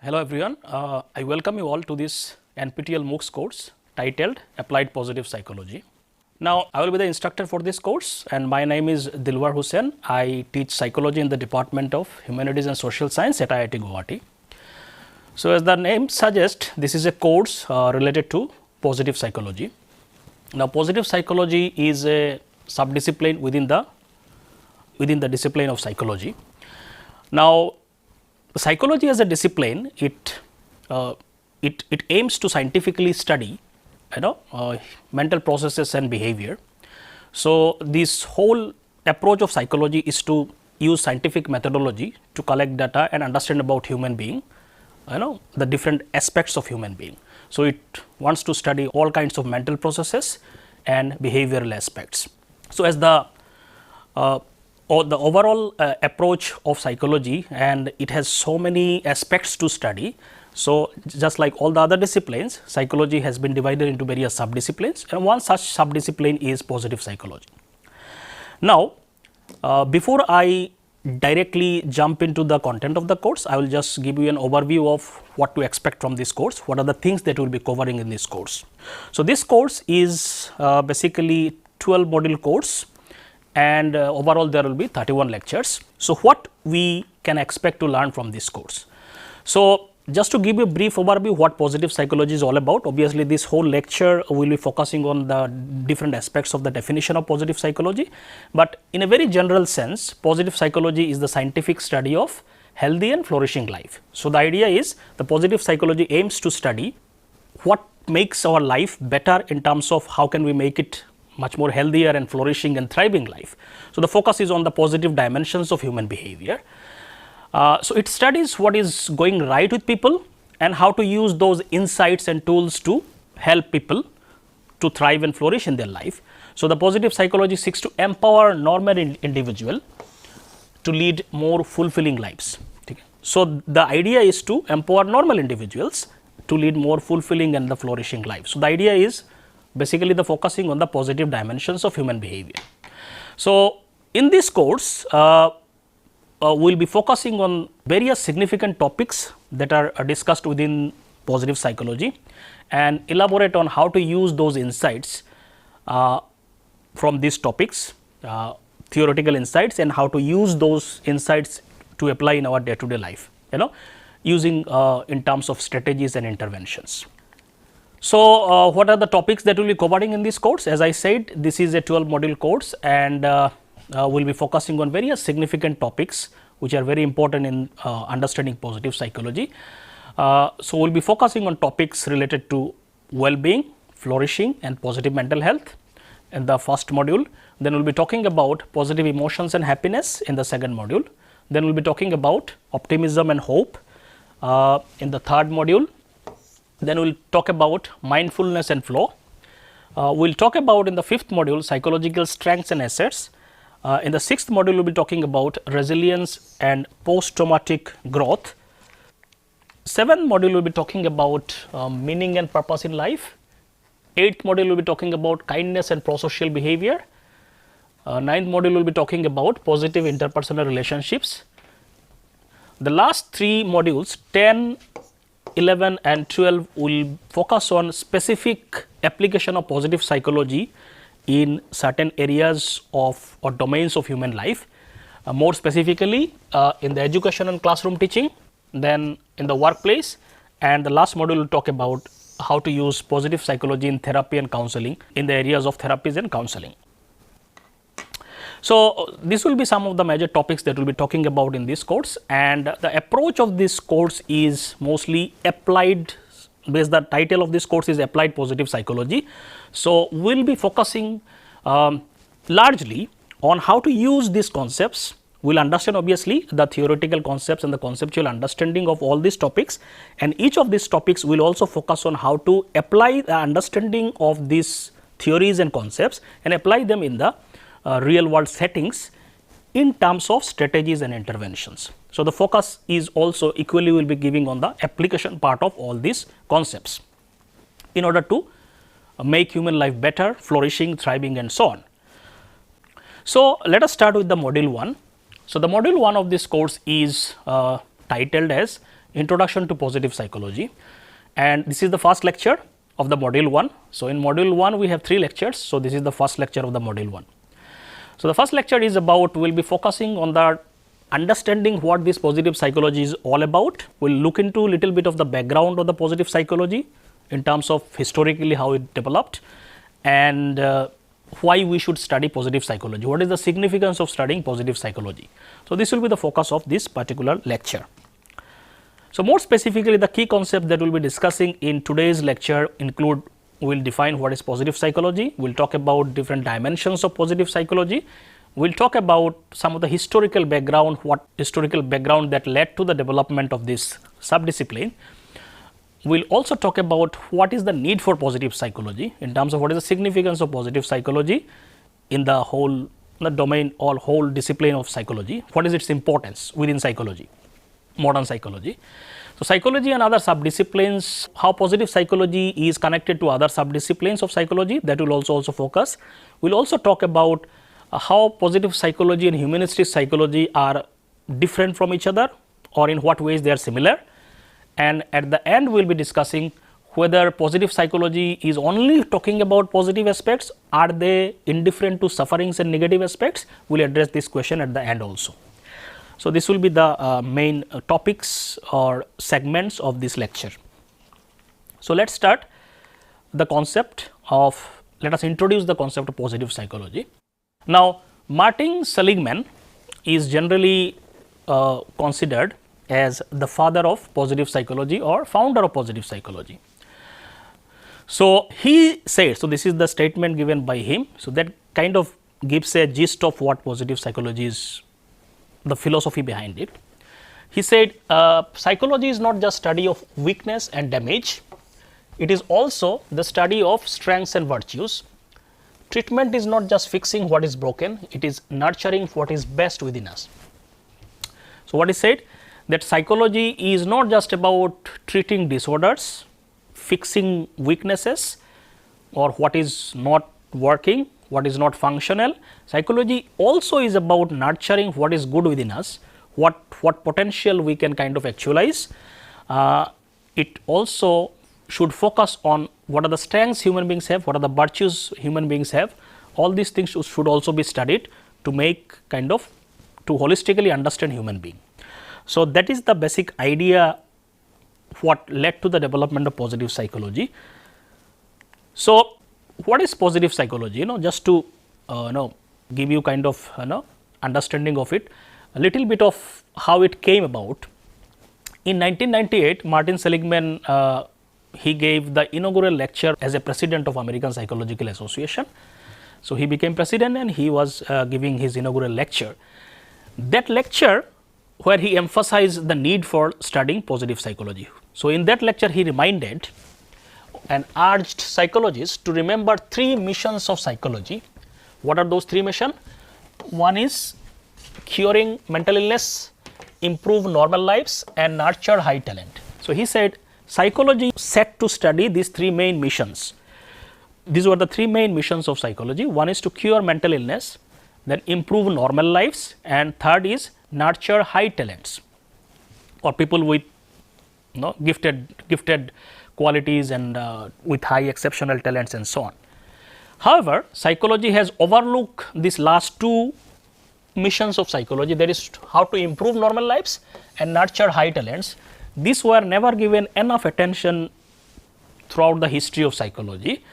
Hello everyone, I welcome you all to this NPTEL MOOCs course titled Applied Positive Psychology. Now, I will be the instructor for this course and my name is Dilwar Hussain. I teach psychology in the Department of Humanities and Social Science at IIT Guwahati. So, as the name suggests, this is a course related to positive psychology. Now, positive psychology is a subdiscipline within the discipline of psychology. Now, psychology as a discipline, it aims to scientifically study, mental processes and behavior. So, this whole approach of psychology is to use scientific methodology to collect data and understand about human being, the different aspects of human being. So, it wants to study all kinds of mental processes and behavioral aspects. So, as the overall approach of psychology, and it has so many aspects to study. So, just like all the other disciplines, psychology has been divided into various subdisciplines, and one such subdiscipline is positive psychology. Now, before I directly jump into the content of the course, I will just give you an overview of what to expect from this course, what are the things that we will be covering in this course. So, this course is basically 12 module course, and overall there will be 31 lectures. So, what we can expect to learn from this course? So, just to give you a brief overview what positive psychology is all about, obviously this whole lecture will be focusing on the different aspects of the definition of positive psychology, but in a very general sense, positive psychology is the scientific study of healthy and flourishing life. So, the idea is the positive psychology aims to study what makes our life better in terms of how can we make it much more healthier and flourishing and thriving life. So, the focus is on the positive dimensions of human behavior. So, it studies what is going right with people and how to use those insights and tools to help people to thrive and flourish in their life. So, the positive psychology seeks to empower normal individual to lead more fulfilling lives. So, the idea is to empower normal individuals to lead more fulfilling and the flourishing lives. So, the idea is basically the focusing on the positive dimensions of human behavior. So, in this course, we will be focusing on various significant topics that are discussed within positive psychology and elaborate on how to use those insights from these topics, theoretical insights, and how to use those insights to apply in our day to day life, using in terms of strategies and interventions. So, what are the topics that we will be covering in this course? As I said, this is a 12 module course, and we will be focusing on various significant topics which are very important in understanding positive psychology. So, we will be focusing on topics related to well-being, flourishing and positive mental health in the first module. Then we will be talking about positive emotions and happiness in the second module. Then we will be talking about optimism and hope in the third module. Then we will talk about mindfulness and flow. We will talk about in the fifth module psychological strengths and assets. In the sixth module, we will be talking about resilience and post-traumatic growth. Seventh module, we will be talking about meaning and purpose in life. Eighth module, we will be talking about kindness and prosocial behavior. Ninth module, we will be talking about positive interpersonal relationships. The last three modules, 10, 11 and 12 will focus on specific application of positive psychology in certain areas of or domains of human life, more specifically in the education and classroom teaching, then in the workplace, and the last module will talk about how to use positive psychology in therapy and counseling in the areas of therapies and counseling. So, this will be some of the major topics that we will be talking about in this course, and the approach of this course is mostly applied, because the title of this course is Applied Positive Psychology. So, we will be focusing largely on how to use these concepts. We will understand obviously the theoretical concepts and the conceptual understanding of all these topics, and each of these topics will also focus on how to apply the understanding of these theories and concepts and apply them in the real world settings in terms of strategies and interventions. So, the focus is also equally will be giving on the application part of all these concepts in order to make human life better, flourishing, thriving and so on. So, let us start with the module 1. So, the module 1 of this course is titled as Introduction to Positive Psychology, and this is the first lecture of the module 1. So, in module 1 we have 3 lectures. So, this is the first lecture of the module 1. So, the first lecture is about, we will be focusing on the understanding what this positive psychology is all about. We will look into little bit of the background of the positive psychology in terms of historically how it developed, and why we should study positive psychology, what is the significance of studying positive psychology. So, this will be the focus of this particular lecture. So, more specifically the key concept that we will be discussing in today's lecture include, we will define what is positive psychology, we will talk about different dimensions of positive psychology, we will talk about some of the historical background, what historical background that led to the development of this subdiscipline. We will also talk about what is the need for positive psychology in terms of what is the significance of positive psychology in the whole domain or whole discipline of psychology, what is its importance within psychology, modern psychology. So, psychology and other subdisciplines, how positive psychology is connected to other subdisciplines of psychology, that will also focus. We will also talk about how positive psychology and humanistic psychology are different from each other, or in what ways they are similar. And at the end we will be discussing whether positive psychology is only talking about positive aspects, are they indifferent to sufferings and negative aspects. We will address this question at the end also. So, this will be the main topics or segments of this lecture. So, let us start the concept of, let us introduce the concept of positive psychology. Now, Martin Seligman is generally considered as the father of positive psychology or founder of positive psychology. So, he said, so this is the statement given by him. So, that kind of gives a gist of what positive psychology is, the philosophy behind it. He said, psychology is not just study of weakness and damage, it is also the study of strengths and virtues. Treatment is not just fixing what is broken, it is nurturing what is best within us. So, what he said, that psychology is not just about treating disorders, fixing weaknesses or what is not working, what is not functional. Psychology also is about nurturing what is good within us, what potential we can kind of actualize. It also should focus on what are the strengths human beings have, what are the virtues human beings have. All these things should also be studied to make kind of, to holistically understand human being. So, that is the basic idea what led to the development of positive psychology. So, what is positive psychology? Just to give you kind of understanding of it, a little bit of how it came about. In 1998, Martin Seligman he gave the inaugural lecture as a president of American Psychological Association. So, he became president and he was giving his inaugural lecture. That lecture where he emphasized the need for studying positive psychology. So, in that lecture he reminded and urged psychologists to remember 3 missions of psychology. What are those 3 missions? One is curing mental illness, improve normal lives and nurture high talent. So, he said psychology set to study these 3 main missions. These were the 3 main missions of psychology. One is to cure mental illness, then improve normal lives, and third is nurture high talents or people with gifted qualities and with high exceptional talents and so on. However, psychology has overlooked these last 2 missions of psychology, that is how to improve normal lives and nurture high talents. These were never given enough attention throughout the history of psychology,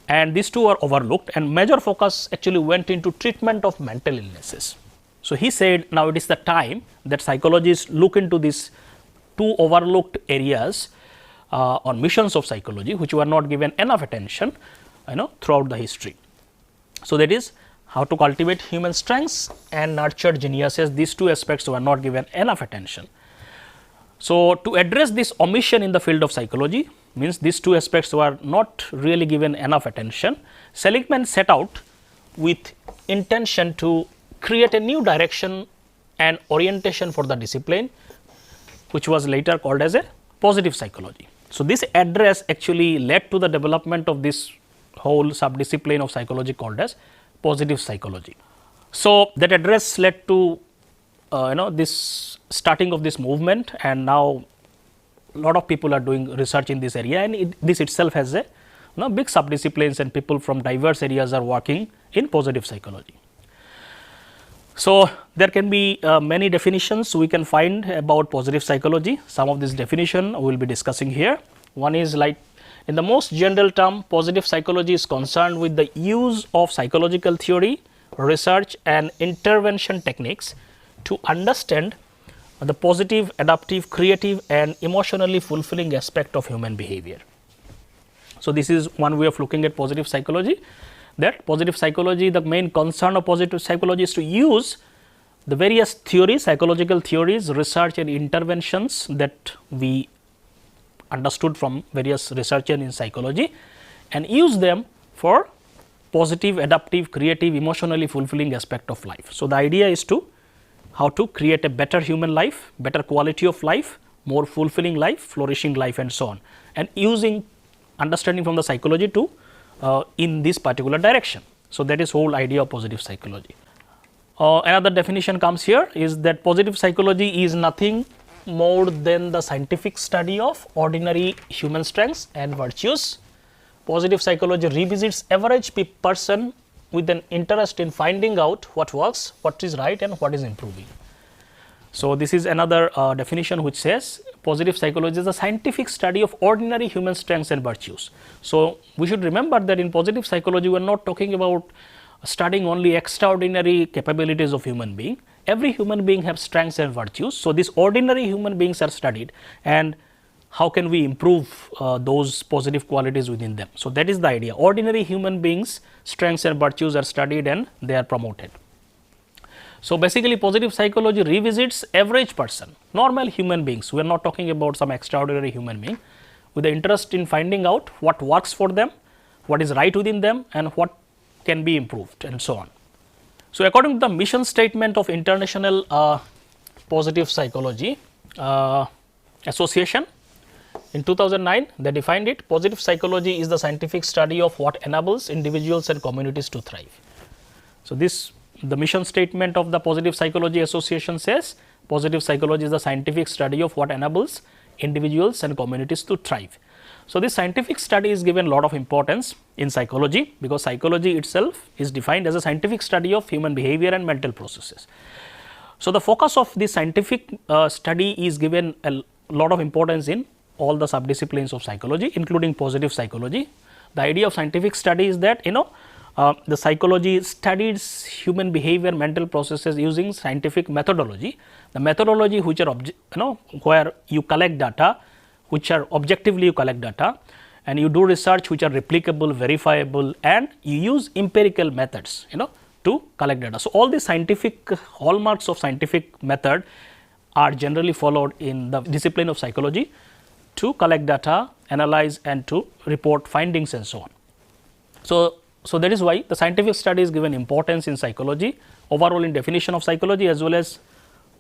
and these 2 were overlooked, and major focus actually went into treatment of mental illnesses. So, he said now it is the time that psychologists look into these 2 overlooked areas or missions of psychology, which were not given enough attention throughout the history. So, that is how to cultivate human strengths and nurture geniuses. These 2 aspects were not given enough attention. So, to address this omission in the field of psychology, means these 2 aspects were not really given enough attention, Seligman set out with intention to create a new direction and orientation for the discipline, which was later called as a positive psychology. So, this address actually led to the development of this whole subdiscipline of psychology called as positive psychology. So, that address led to this starting of this movement, and now lot of people are doing research in this area, and this itself has a big subdisciplines, and people from diverse areas are working in positive psychology. So, there can be many definitions we can find about positive psychology. Some of this definition we will be discussing here. One is like, in the most general term, positive psychology is concerned with the use of psychological theory, research and intervention techniques to understand the positive, adaptive, creative and emotionally fulfilling aspect of human behavior. So, this is one way of looking at positive psychology, that positive psychology, the main concern of positive psychology is to use the various theories, psychological theories, research and interventions that we understood from various researchers in psychology, and use them for positive, adaptive, creative, emotionally fulfilling aspect of life. So, the idea is to how to create a better human life, better quality of life, more fulfilling life, flourishing life and so on, and using understanding from the psychology to in this particular direction. So, that is whole idea of positive psychology. Another definition comes here is that positive psychology is nothing more than the scientific study of ordinary human strengths and virtues. Positive psychology revisits average person with an interest in finding out what works, what is right and what is improving. So, this is another definition which says positive psychology is a scientific study of ordinary human strengths and virtues. So, we should remember that in positive psychology we are not talking about studying only extraordinary capabilities of human being. Every human being has strengths and virtues. So, these ordinary human beings are studied, and how can we improve those positive qualities within them. So, that is the idea. Ordinary human beings strengths and virtues are studied and they are promoted. So, basically positive psychology revisits average person, normal human beings. We are not talking about some extraordinary human being, with the interest in finding out what works for them, what is right within them and what can be improved and so on. So, according to the mission statement of International Positive Psychology Association, in 2009 they defined it, positive psychology is the scientific study of what enables individuals and communities to thrive. So, this the mission statement of the Positive Psychology Association says positive psychology is the scientific study of what enables individuals and communities to thrive. So, this scientific study is given a lot of importance in psychology, because psychology itself is defined as a scientific study of human behavior and mental processes. So, the focus of this scientific study is given a lot of importance in all the subdisciplines of psychology, including positive psychology. The idea of scientific study is that the psychology studies human behavior, mental processes using scientific methodology. The methodology which are where you collect data, which are objectively you collect data, and you do research which are replicable, verifiable, and you use empirical methods to collect data. So, all the scientific hallmarks of scientific method are generally followed in the discipline of psychology to collect data, analyze and to report findings and so on. So, that is why the scientific study is given importance in psychology, overall in definition of psychology as well as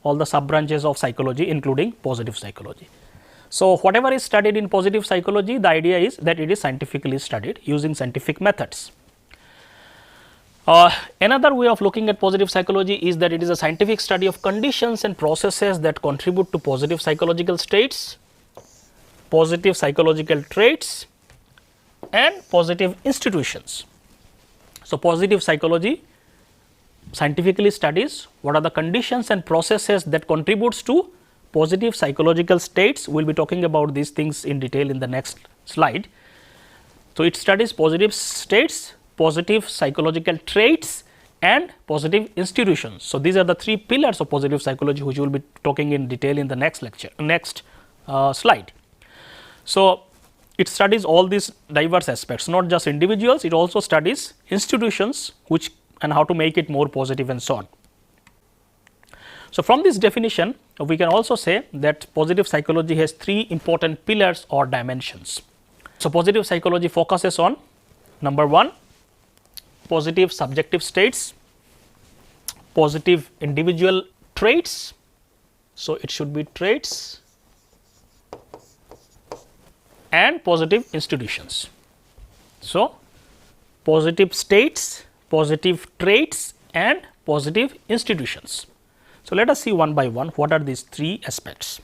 all the sub branches of psychology, including positive psychology. So, whatever is studied in positive psychology, the idea is that it is scientifically studied using scientific methods. Another way of looking at positive psychology is that it is a scientific study of conditions and processes that contribute to positive psychological states, positive psychological traits and positive institutions. So, positive psychology scientifically studies what are the conditions and processes that contributes to positive psychological states. We will be talking about these things in detail in the next slide. So, it studies positive states, positive psychological traits and positive institutions. So, these are the three pillars of positive psychology which we will be talking in detail in the next lecture, next slide. So, it studies all these diverse aspects, not just individuals, it also studies institutions which and how to make it more positive and so on. So, from this definition we can also say that positive psychology has three important pillars or dimensions. So, positive psychology focuses on number one, positive subjective states, positive individual traits. So, it should be traits and positive institutions. So, positive states, positive traits and positive institutions. So, let us see one by one what are these three aspects.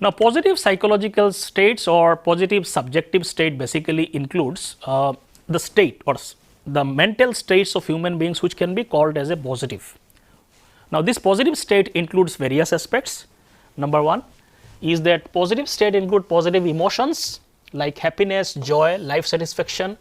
Now, positive psychological states or positive subjective state basically includes the state or the mental states of human beings which can be called as a positive. Now, this positive state includes various aspects. Number one is that positive state include positive emotions like happiness, joy, life satisfaction,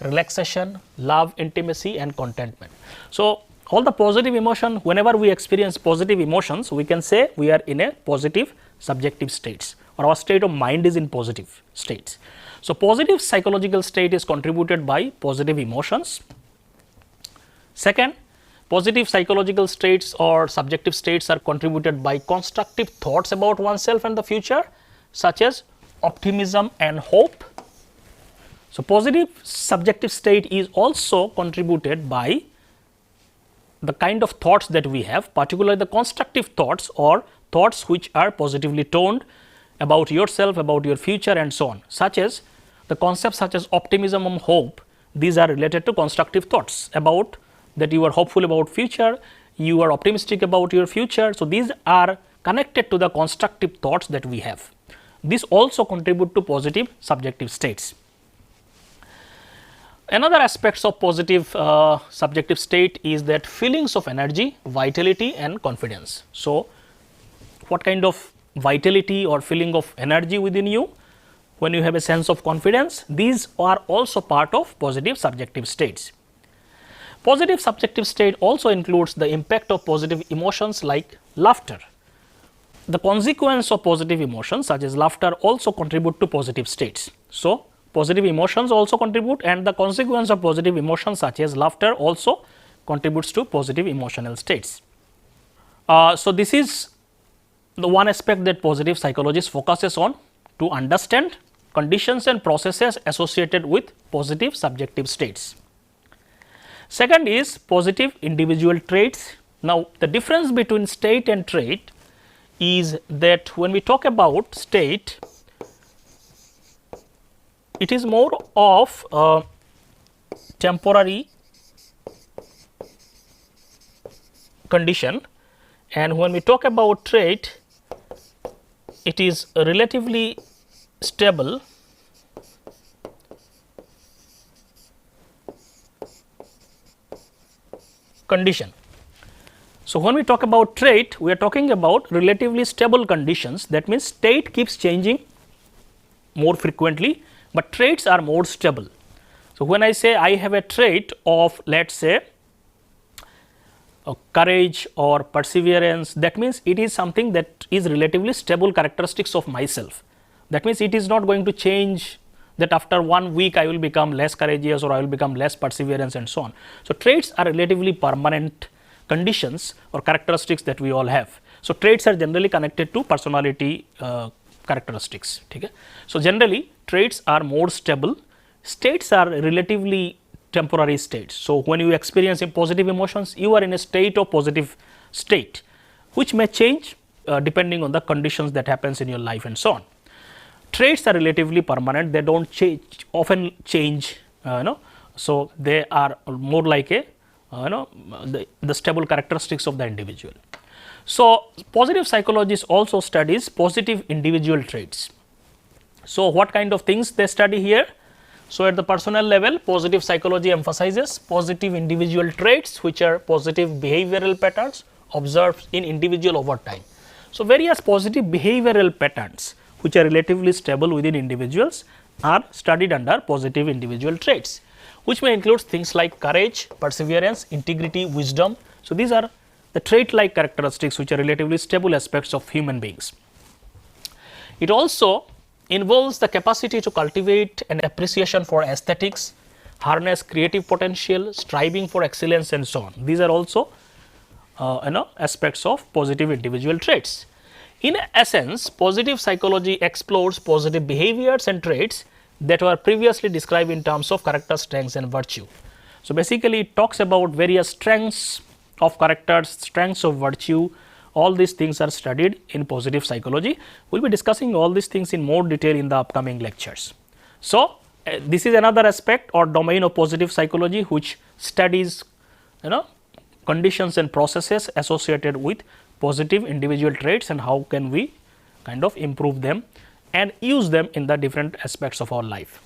relaxation, love, intimacy and contentment. So, all the positive emotion, whenever we experience positive emotions, we can say we are in a positive subjective states or our state of mind is in positive states. So, positive psychological state is contributed by positive emotions. Second, positive psychological states or subjective states are contributed by constructive thoughts about oneself and the future, such as optimism and hope. So, positive subjective state is also contributed by the kind of thoughts that we have, particularly the constructive thoughts or thoughts which are positively toned about yourself, about your future and so on, such as the concepts such as optimism and hope. These are related to constructive thoughts about that you are hopeful about future, you are optimistic about your future. So, these are connected to the constructive thoughts that we have. This also contribute to positive subjective states. Another aspects of positive subjective state is that feelings of energy, vitality and confidence. So, what kind of vitality or feeling of energy within you when you have a sense of confidence, these are also part of positive subjective states. Positive subjective state also includes the impact of positive emotions like laughter. The consequence of positive emotions such as laughter also contribute to positive states. So, positive emotions also contribute and the consequence of positive emotions such as laughter also contributes to positive emotional states. So, this is the one aspect that positive psychologist focuses on to understand conditions and processes associated with positive subjective states. Second is positive individual traits. Now, the difference between state and trait is that when we talk about state, it is more of a temporary condition, and when we talk about trait, it is a relatively stable condition. So, when we talk about trait, we are talking about relatively stable conditions. That means, state keeps changing more frequently, but traits are more stable. So, when I say I have a trait of let us say courage or perseverance, that means it is something that is relatively stable characteristics of myself. That means, it is not going to change that after 1 week I will become less courageous or I will become less perseverance and so on. So, traits are relatively permanent conditions or characteristics that we all have. So, traits are generally connected to personality characteristics. Okay? So, generally traits are more stable, states are relatively temporary states. So, when you experience positive emotions, you are in a state of positive state, which may change depending on the conditions that happens in your life and so on. Traits are relatively permanent, they do not change, often change, so they are more like a the stable characteristics of the individual. So, positive psychologist also studies positive individual traits. So, what kind of things they study here? So, at the personal level, positive psychology emphasizes positive individual traits which are positive behavioral patterns observed in individual over time. So, various positive behavioral patterns which are relatively stable within individuals are studied under positive individual traits, which may include things like courage, perseverance, integrity, wisdom. So, these are the trait like characteristics which are relatively stable aspects of human beings. It also involves the capacity to cultivate an appreciation for aesthetics, harness creative potential, striving for excellence and so on. These are also aspects of positive individual traits. In essence, positive psychology explores positive behaviors and traits that were previously described in terms of character, strengths and virtue. So, basically it talks about various strengths of characters, strengths of virtue, all these things are studied in positive psychology. We will be discussing all these things in more detail in the upcoming lectures. So, this is another aspect or domain of positive psychology which studies conditions and processes associated with positive individual traits and how can we kind of improve them and use them in the different aspects of our life.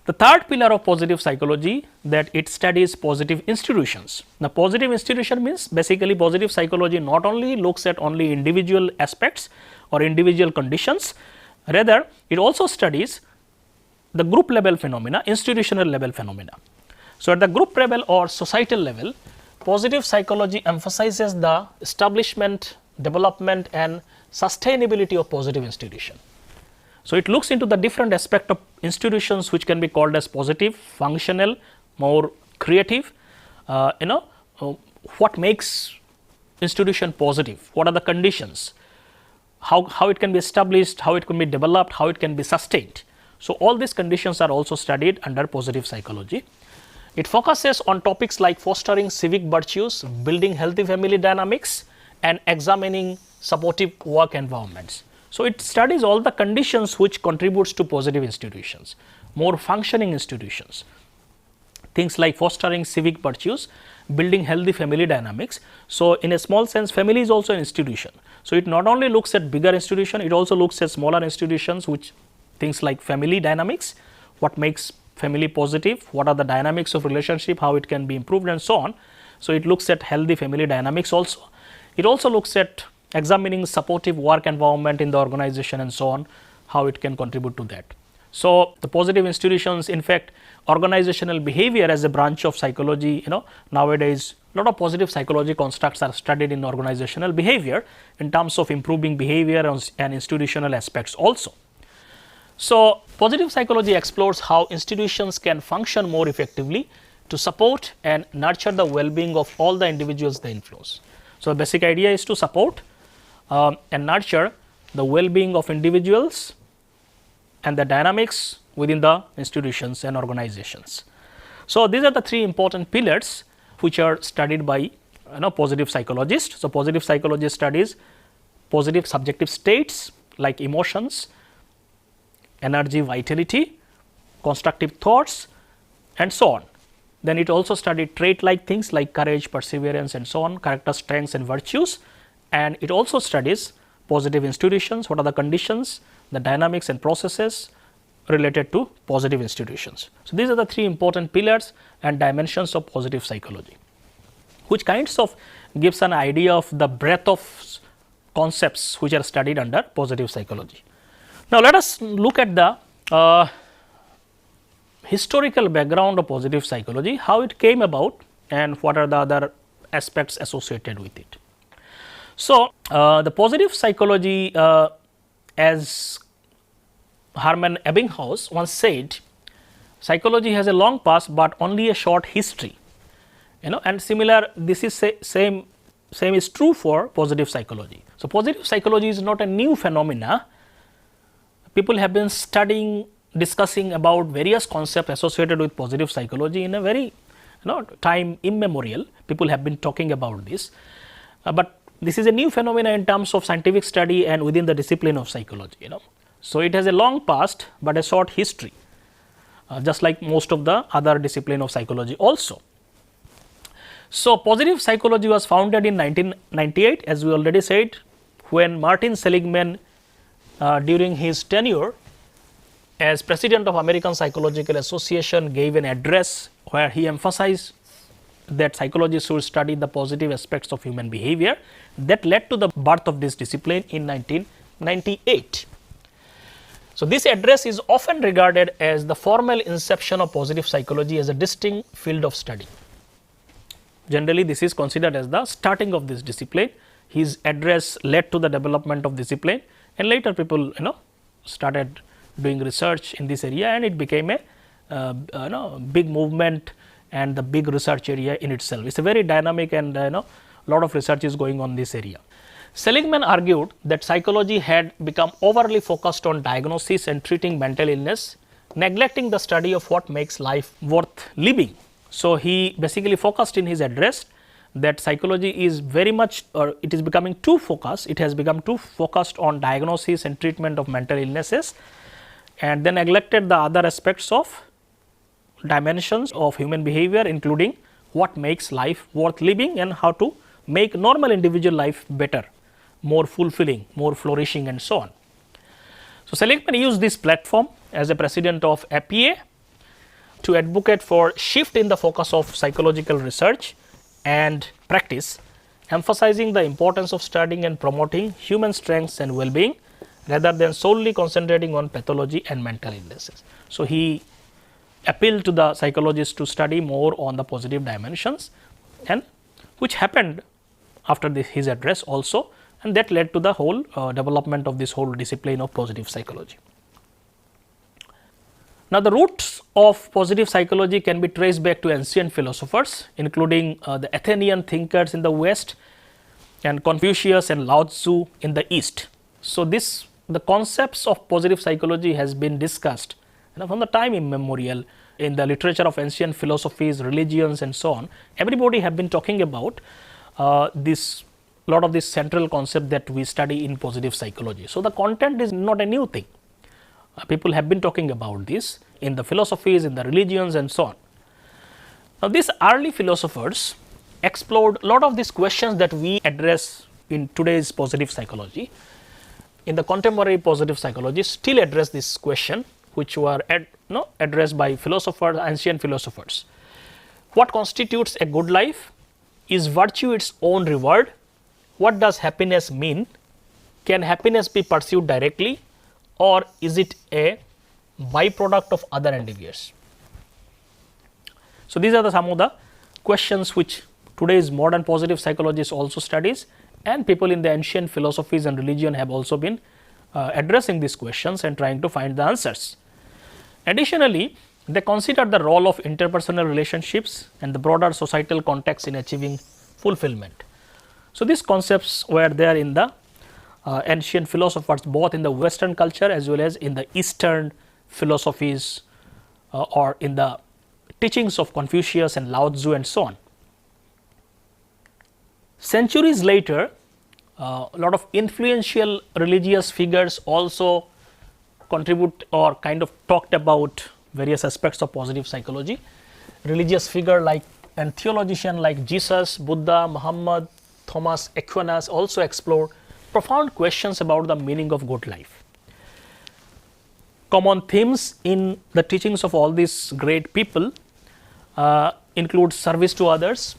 The third pillar of positive psychology, that it studies positive institutions. Now, positive institution means basically positive psychology not only looks at only individual aspects or individual conditions, rather it also studies the group level phenomena, institutional level phenomena. So, at the group level or societal level, positive psychology emphasizes the establishment, development and sustainability of positive institution. So, it looks into the different aspect of institutions which can be called as positive, functional, more creative, what makes institution positive, what are the conditions, how it can be established, how it can be developed, how it can be sustained. So, all these conditions are also studied under positive psychology. It focuses on topics like fostering civic virtues, building healthy family dynamics and examining supportive work environments. So, it studies all the conditions which contributes to positive institutions, more functioning institutions, things like fostering civic virtues, building healthy family dynamics. So, in a small sense, family is also an institution. So, it not only looks at bigger institution, it also looks at smaller institutions, which things like family dynamics, what makes family positive, what are the dynamics of relationship, how it can be improved and so on. So, it looks at healthy family dynamics also. It also looks at examining supportive work environment in the organization and so on, how it can contribute to that. So, the positive institutions, in fact, organizational behavior as a branch of psychology, nowadays a lot of positive psychology constructs are studied in organizational behavior in terms of improving behavior and institutional aspects also. So, positive psychology explores how institutions can function more effectively to support and nurture the well-being of all the individuals they influence. So, the basic idea is to support and nurture the well-being of individuals and the dynamics within the institutions and organizations. So, these are the three important pillars which are studied by positive psychologists. So, positive psychology studies positive subjective states like emotions, energy, vitality, constructive thoughts and so on. Then it also studied trait like things like courage, perseverance and so on, character strengths and virtues, and it also studies positive institutions, what are the conditions, the dynamics and processes related to positive institutions. So, these are the three important pillars and dimensions of positive psychology, which kinds of gives an idea of the breadth of concepts which are studied under positive psychology. Now, let us look at the historical background of positive psychology, how it came about and what are the other aspects associated with it. So, the positive psychology, as Hermann Ebbinghaus once said, psychology has a long past, but only a short history. And similar, this is same is true for positive psychology. So, positive psychology is not a new phenomena. People have been studying, discussing about various concepts associated with positive psychology in a very time immemorial. People have been talking about this, but this is a new phenomena in terms of scientific study and within the discipline of psychology. So, it has a long past, but a short history, just like most of the other discipline of psychology also. So, positive psychology was founded in 1998, as we already said, when Martin Seligman during his tenure as president of American Psychological Association gave an address where he emphasized that psychology should study the positive aspects of human behavior. That led to the birth of this discipline in 1998. So, this address is often regarded as the formal inception of positive psychology as a distinct field of study. Generally, this is considered as the starting of this discipline. His address led to the development of discipline, and later people started doing research in this area, and it became a big movement and the big research area in itself. It is a very dynamic and lot of research is going on in this area. Seligman argued that psychology had become overly focused on diagnosis and treating mental illness, neglecting the study of what makes life worth living. So, he basically focused in his address that psychology is very much, or it is becoming too focused, it has become too focused on diagnosis and treatment of mental illnesses, and then neglected the other aspects of dimensions of human behavior, including what makes life worth living and how to make normal individual life better more fulfilling, more flourishing and so on. So, Seligman used this platform as a president of APA to advocate for shift in the focus of psychological research and practice, emphasizing the importance of studying and promoting human strengths and well-being rather than solely concentrating on pathology and mental illnesses. So, he appealed to the psychologists to study more on the positive dimensions, and which happened after his address also, and that led to the whole development of this whole discipline of positive psychology. Now, the roots of positive psychology can be traced back to ancient philosophers, including the Athenian thinkers in the West and Confucius and Lao Tzu in the East. So, the concepts of positive psychology has been discussed from the time immemorial in the literature of ancient philosophies, religions and so on. Everybody have been talking about this lot of this central concept that we study in positive psychology. So, the content is not a new thing. People have been talking about this in the philosophies, in the religions and so on. Now, these early philosophers explored a lot of these questions that we address in today's positive psychology. In the contemporary positive psychology still address this question, which were addressed by philosophers, ancient philosophers. What constitutes a good life? Is virtue its own reward? What does happiness mean? Can happiness be pursued directly, or is it a byproduct of other endeavors? So, these are some of the questions which today's modern positive psychologist also studies, and people in the ancient philosophies and religion have also been addressing these questions and trying to find the answers. Additionally, they consider the role of interpersonal relationships and the broader societal context in achieving fulfillment. So, these concepts were there in the ancient philosophers, both in the Western culture as well as in the Eastern philosophies or in the teachings of Confucius and Lao Tzu and so on. Centuries later, a lot of influential religious figures also contribute or kind of talked about various aspects of positive psychology. Religious figure like and theologian like Jesus, Buddha, Muhammad, Thomas Aquinas also explored profound questions about the meaning of good life. Common themes in the teachings of all these great people include service to others,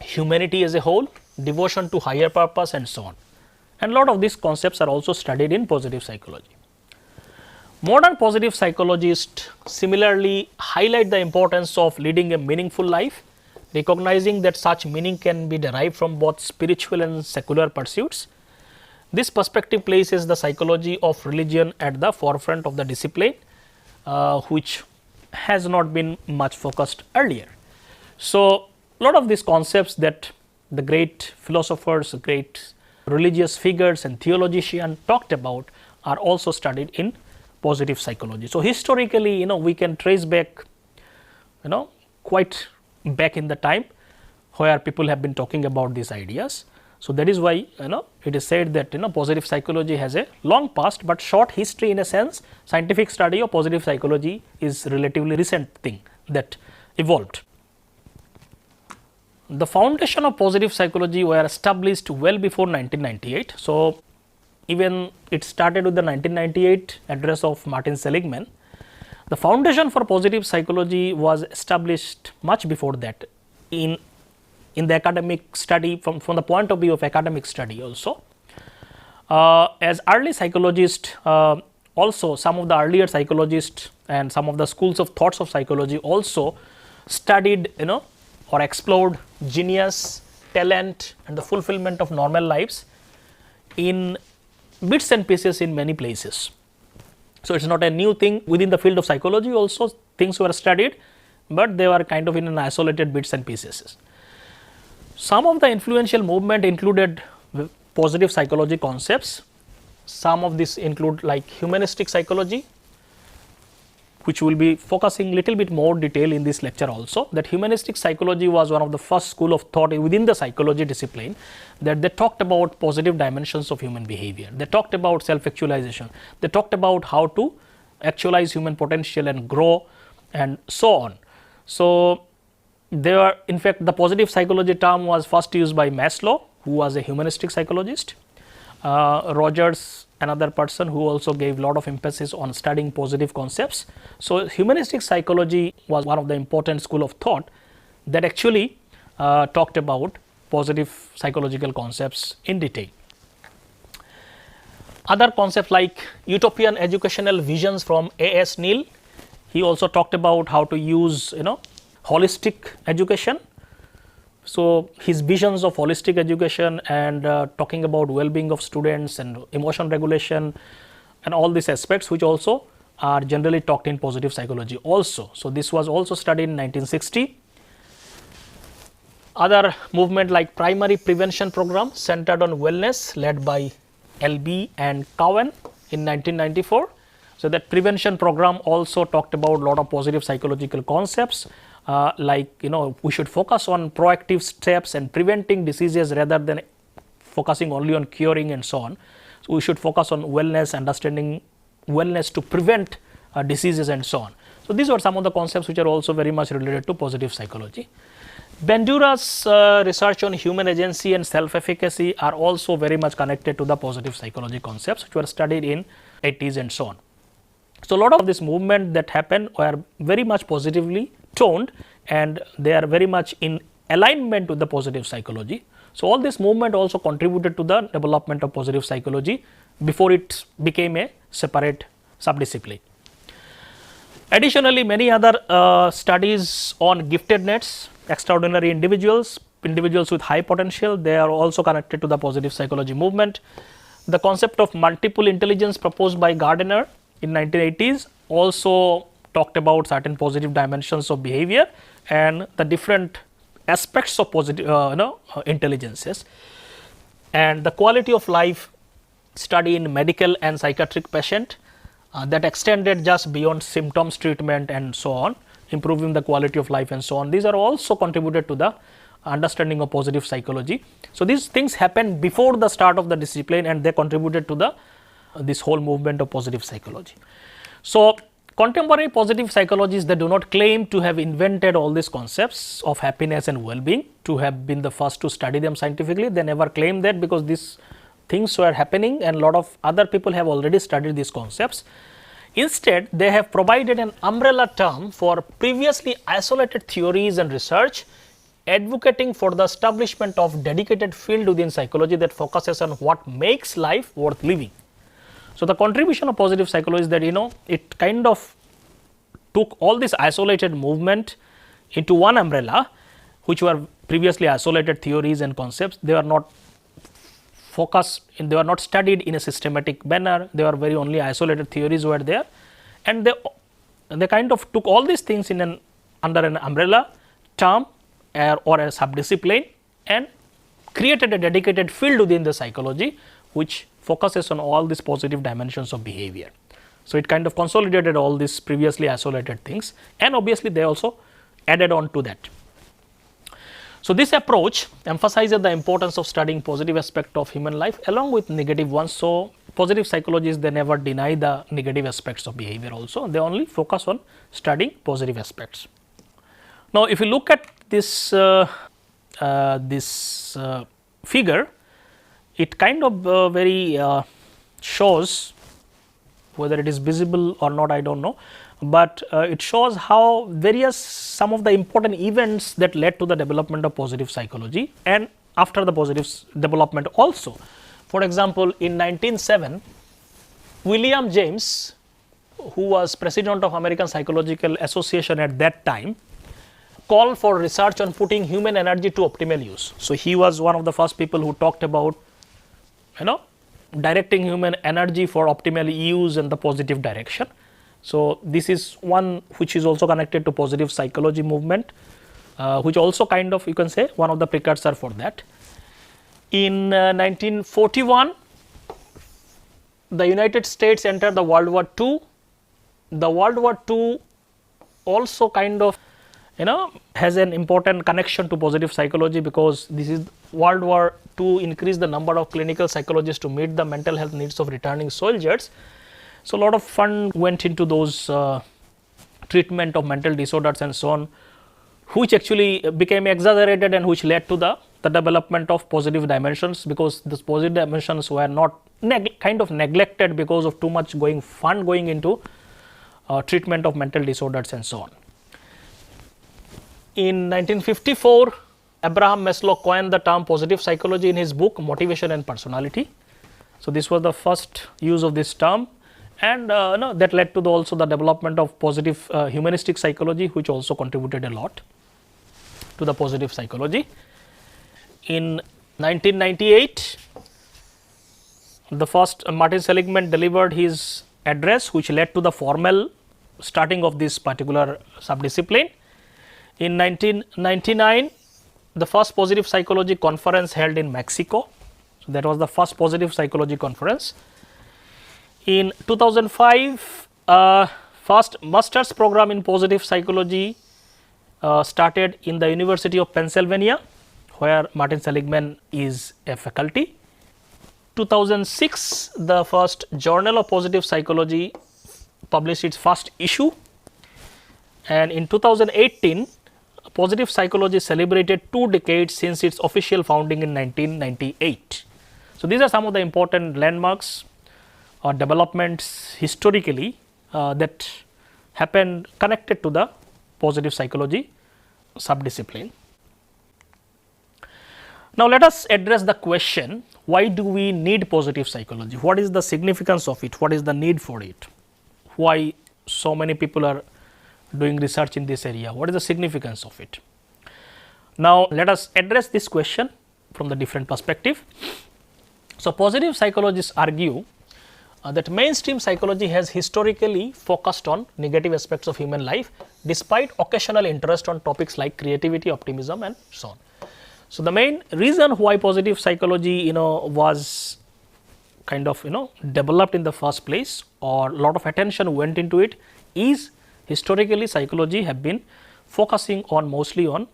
humanity as a whole, devotion to higher purpose and so on. And a lot of these concepts are also studied in positive psychology. Modern positive psychologists similarly highlight the importance of leading a meaningful life, recognizing that such meaning can be derived from both spiritual and secular pursuits. This perspective places the psychology of religion at the forefront of the discipline, which has not been much focused earlier. So, a lot of these concepts that the great philosophers, great religious figures and theologians talked about are also studied in positive psychology. So, historically we can trace back quite back in the time where people have been talking about these ideas. So, that is why it is said that positive psychology has a long past, but short history in a sense. Scientific study of positive psychology is relatively recent thing that evolved. The foundation of positive psychology were established well before 1998. So, even it started with the 1998 address of Martin Seligman. The foundation for positive psychology was established much before that in the academic study from the point of view of academic study also. As early psychologists, also some of the earlier psychologists and some of the schools of thoughts of psychology also studied or explored genius, talent and the fulfillment of normal lives in bits and pieces in many places. So, it is not a new thing within the field of psychology also things were studied, but they were kind of in an isolated bits and pieces. Some of the influential movement included positive psychology concepts. Some of this include like humanistic psychology, which will be focusing little bit more detail in this lecture also. That humanistic psychology was one of the first school of thought within the psychology discipline, that they talked about positive dimensions of human behavior. They talked about self-actualization. They talked about how to actualize human potential and grow and so on. So, they were in fact the positive psychology term was first used by Maslow, who was a humanistic psychologist, Rogers, another person who also gave a lot of emphasis on studying positive concepts. So, humanistic psychology was one of the important school of thought that actually talked about positive psychological concepts in detail. Other concepts like utopian educational visions from A.S. Neil, he also talked about how to use holistic education. So, his visions of holistic education and talking about well-being of students and emotion regulation and all these aspects, which also are generally talked in positive psychology also. So, this was also studied in 1960. Other movement like primary prevention program centered on wellness led by L.B. and Cowan in 1994. So, that prevention program also talked about a lot of positive psychological concepts, like we should focus on proactive steps and preventing diseases rather than focusing only on curing and so on. So, we should focus on wellness, understanding wellness to prevent diseases and so on. So, these are some of the concepts which are also very much related to positive psychology. Bandura's research on human agency and self-efficacy are also very much connected to the positive psychology concepts which were studied in 80s and so on. So, a lot of this movement that happened were very much positively toned and they are very much in alignment with the positive psychology. So, all this movement also contributed to the development of positive psychology before it became a separate subdiscipline. Additionally, many other studies on giftedness, extraordinary individuals with high potential, they are also connected to the positive psychology movement. The concept of multiple intelligence proposed by Gardner in 1980s also talked about certain positive dimensions of behavior and the different aspects of positive intelligences, and the quality of life study in medical and psychiatric patient that extended just beyond symptoms treatment and so on, improving the quality of life and so on. These are also contributed to the understanding of positive psychology. So, these things happened before the start of the discipline and they contributed to the this whole movement of positive psychology. So, contemporary positive psychologists, they do not claim to have invented all these concepts of happiness and well-being, to have been the first to study them scientifically. They never claim that, because these things were happening and a lot of other people have already studied these concepts. Instead, they have provided an umbrella term for previously isolated theories and research, advocating for the establishment of dedicated field within psychology that focuses on what makes life worth living. So, the contribution of positive psychology is that it kind of took all this isolated movement into one umbrella, which were previously isolated theories and concepts. They were not focused they were not studied in a systematic manner, they were very only isolated theories were there, and they kind of took all these things in under an umbrella term or a subdiscipline and created a dedicated field within the psychology which focuses on all these positive dimensions of behavior. So, it kind of consolidated all these previously isolated things, and obviously they also added on to that. So, this approach emphasizes the importance of studying positive aspect of human life along with negative ones. So, positive psychologists, they never deny the negative aspects of behavior also, they only focus on studying positive aspects. Now, if you look at this figure, it kind of very shows, whether it is visible or not, I do not know, but it shows how some of the important events that led to the development of positive psychology and after the positive development also. For example, in 1907, William James, who was president of American Psychological Association at that time, called for research on putting human energy to optimal use. So, he was one of the first people who talked about directing human energy for optimal use in the positive direction. So, this is one which is also connected to positive psychology movement, which also kind of, you can say, one of the precursor for that. In 1941, the United States entered the World War II. The World War II also kind of has an important connection to positive psychology, because this is World War II increased the number of clinical psychologists to meet the mental health needs of returning soldiers. So, a lot of fund went into those treatment of mental disorders and so on, which actually became exaggerated and which led to the development of positive dimensions, because these positive dimensions were not kind of neglected because of too much fund going into treatment of mental disorders and so on. In 1954, Abraham Maslow coined the term positive psychology in his book Motivation and Personality. So, this was the first use of this term, and that led to also the development of positive humanistic psychology, which also contributed a lot to the positive psychology. In 1998, the first Martin Seligman delivered his address, which led to the formal starting of this particular subdiscipline. In 1999, the first positive psychology conference held in Mexico. So, that was the first positive psychology conference. In 2005, first master's program in positive psychology started in the University of Pennsylvania, where Martin Seligman is a faculty. 2006, the first Journal of Positive Psychology published its first issue, and in 2018, positive psychology celebrated 2 decades since its official founding in 1998. So, these are some of the important landmarks or developments historically that happened connected to the positive psychology subdiscipline. Now, let us address the question, why do we need positive psychology? What is the significance of it? What is the need for it? Why so many people are doing research in this area? What is the significance of it? Now, let us address this question from the different perspective. So, positive psychologists argue that mainstream psychology has historically focused on negative aspects of human life, despite occasional interest on topics like creativity, optimism and so on. So, the main reason why positive psychology was kind of developed in the first place, or lot of attention went into it, is historically psychology have been focusing on mostly on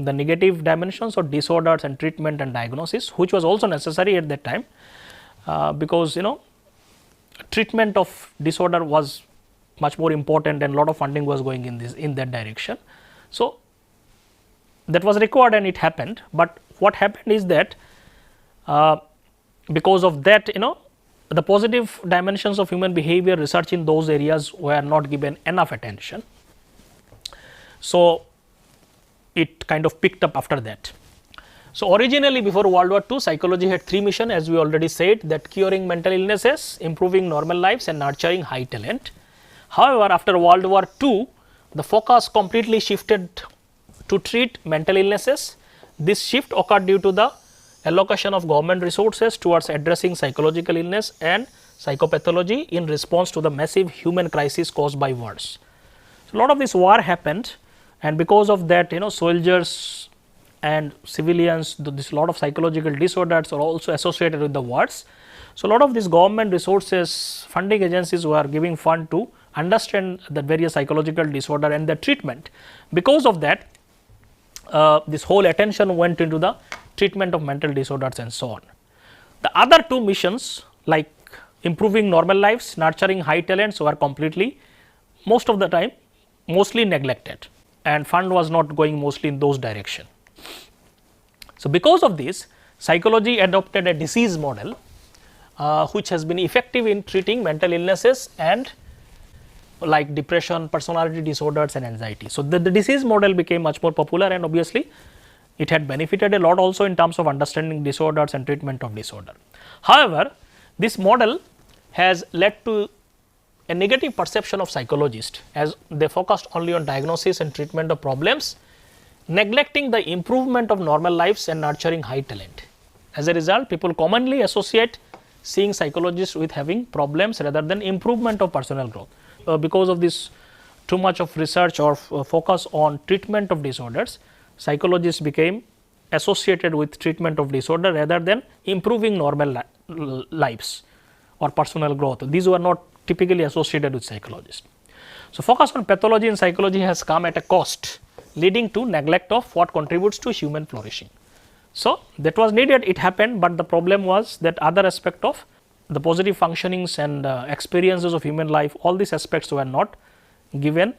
the negative dimensions of disorders and treatment and diagnosis, which was also necessary at that time, because treatment of disorder was much more important and lot of funding was going in that direction. So, that was required and it happened, but what happened is that because of that the positive dimensions of human behavior research in those areas were not given enough attention. So, it kind of picked up after that. So, originally before World War II, psychology had 3 missions, as we already said, that curing mental illnesses, improving normal lives and nurturing high talent. However, after World War II, the focus completely shifted to treat mental illnesses. This shift occurred due to the allocation of government resources towards addressing psychological illness and psychopathology in response to the massive human crisis caused by wars. So, a lot of this war happened, and because of that soldiers and civilians, this lot of psychological disorders are also associated with the wars. So, a lot of these government resources, funding agencies were giving fund to understand the various psychological disorder and their treatment. Because of that, this whole attention went into the treatment of mental disorders and so on. The other 2 missions, like improving normal lives, nurturing high talents, were completely, most of the time, mostly neglected, and fund was not going mostly in those direction. So, because of this, psychology adopted a disease model which has been effective in treating mental illnesses and like depression, personality disorders and anxiety. So, the disease model became much more popular, and obviously it had benefited a lot also in terms of understanding disorders and treatment of disorder. However, this model has led to a negative perception of psychologists, as they focused only on diagnosis and treatment of problems, neglecting the improvement of normal lives and nurturing high talent. As a result, people commonly associate seeing psychologists with having problems rather than improvement of personal growth. Because of this too much of research or focus on treatment of disorders, psychologists became associated with treatment of disorder rather than improving normal lives or personal growth. These were not typically associated with psychologists. So, focus on pathology in psychology has come at a cost, leading to neglect of what contributes to human flourishing. So, that was needed, it happened, but the problem was that other aspect of the positive functionings and experiences of human life, all these aspects were not given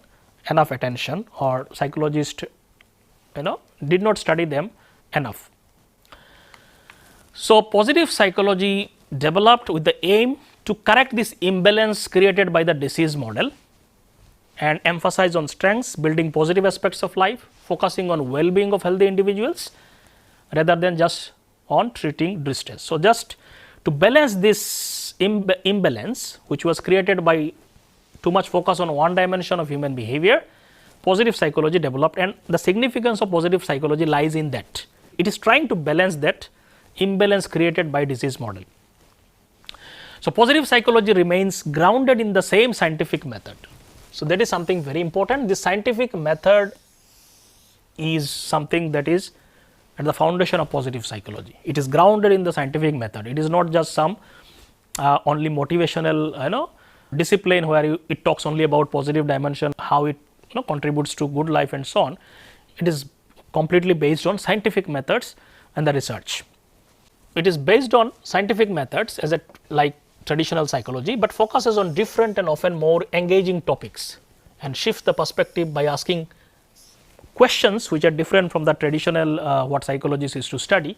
enough attention, or psychologists did not study them enough. So, positive psychology developed with the aim to correct this imbalance created by the disease model and emphasize on strengths, building positive aspects of life, focusing on well-being of healthy individuals rather than just on treating distress. So, just to balance this imbalance which was created by too much focus on one dimension of human behavior, positive psychology developed, and the significance of positive psychology lies in that. It is trying to balance that imbalance created by disease model. So, positive psychology remains grounded in the same scientific method. So, that is something very important. This scientific method is something that is at the foundation of positive psychology. It is grounded in the scientific method. It is not just some only motivational discipline where it talks only about positive dimension, how it contributes to good life and so on. It is completely based on scientific methods and the research. It is based on scientific methods as like traditional psychology, but focuses on different and often more engaging topics and shifts the perspective by asking questions which are different from the traditional what psychologists used to study.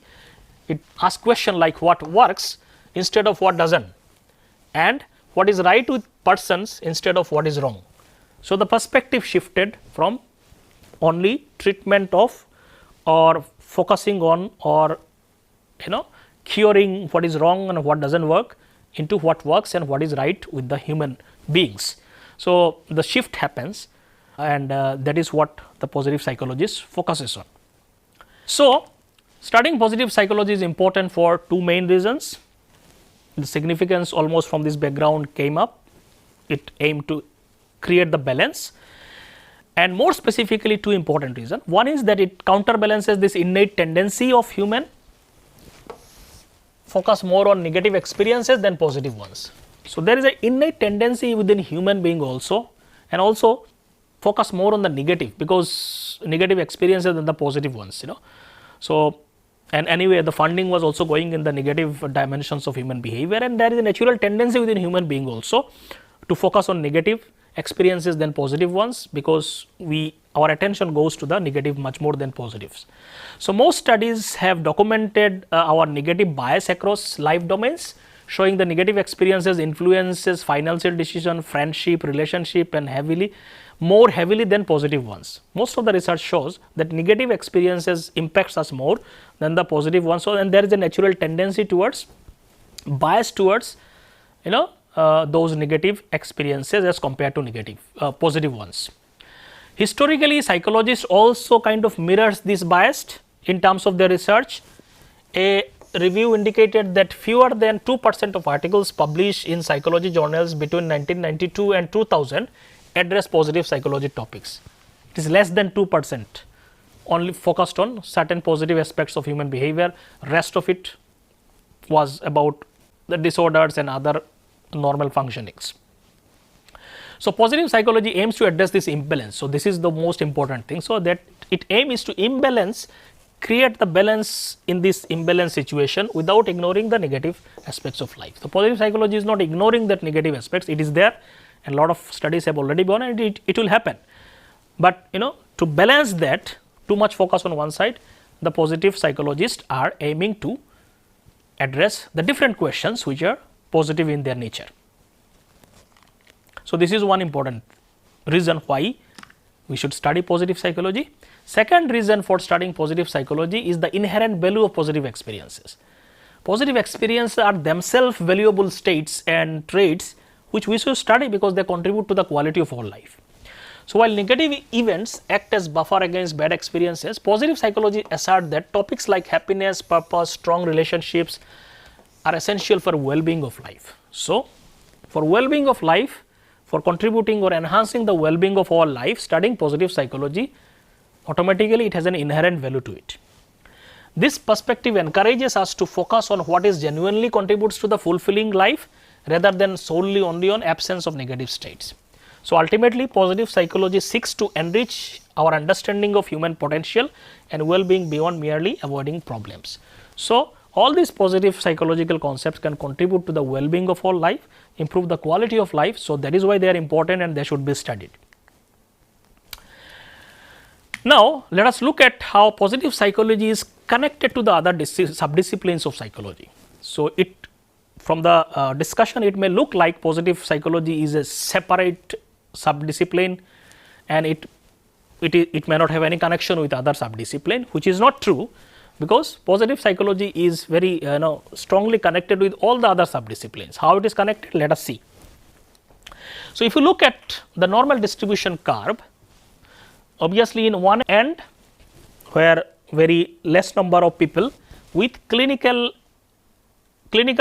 It asks questions like what works instead of what doesn't, and what is right with persons instead of what is wrong. So, the perspective shifted from only treatment of or focusing on or curing what is wrong and what doesn't work into what works and what is right with the human beings. So, the shift happens, and that is what the positive psychologist focuses on. So, studying positive psychology is important for two main reasons. The significance almost from this background came up. It aimed to create the balance, and more specifically two important reasons. One is that it counterbalances this innate tendency of human focus more on negative experiences than positive ones. So, there is an innate tendency within human being also, and also focus more on the negative, because negative experiences than the positive ones. So, and anyway the funding was also going in the negative dimensions of human behavior, and there is a natural tendency within human being also to focus on negative experiences than positive ones, because our attention goes to the negative much more than positives. So, most studies have documented our negative bias across life domains, showing the negative experiences influences financial decision, friendship, relationship, and more heavily than positive ones. Most of the research shows that negative experiences impacts us more than the positive ones. So, and there is a natural tendency towards bias towards those negative experiences as compared to positive ones. Historically, psychologists also kind of mirrors this bias in terms of their research. A review indicated that fewer than 2% of articles published in psychology journals between 1992 and 2000 address positive psychology topics. It is less than 2%, only focused on certain positive aspects of human behavior. Rest of it was about the disorders and other normal functionings. So, positive psychology aims to address this imbalance. So, this is the most important thing. So, that its aim is to create the balance in this imbalance situation without ignoring the negative aspects of life. So, positive psychology is not ignoring that negative aspects, it is there, and a lot of studies have already gone, and it will happen. But to balance that, too much focus on one side, the positive psychologists are aiming to address the different questions which are positive in their nature. So, this is one important reason why we should study positive psychology. Second reason for studying positive psychology is the inherent value of positive experiences. Positive experiences are themselves valuable states and traits which we should study because they contribute to the quality of our life. So, while negative events act as buffer against bad experiences, positive psychology asserts that topics like happiness, purpose, strong relationships are essential for well-being of life. So, for well-being of life, for contributing or enhancing the well-being of our life, studying positive psychology, automatically it has an inherent value to it. This perspective encourages us to focus on what is genuinely contributes to the fulfilling life rather than solely only on absence of negative states. So, ultimately positive psychology seeks to enrich our understanding of human potential and well-being beyond merely avoiding problems. So, all these positive psychological concepts can contribute to the well-being of our life, improve the quality of life. So, that is why they are important and they should be studied. Now, let us look at how positive psychology is connected to the other subdisciplines of psychology. So, from the discussion it may look like positive psychology is a separate subdiscipline and it may not have any connection with other subdiscipline, which is not true, because positive psychology is very strongly connected with all the other subdisciplines. How it is connected? Let us see. So, if you look at the normal distribution curve, obviously in one end where very less number of people with clinical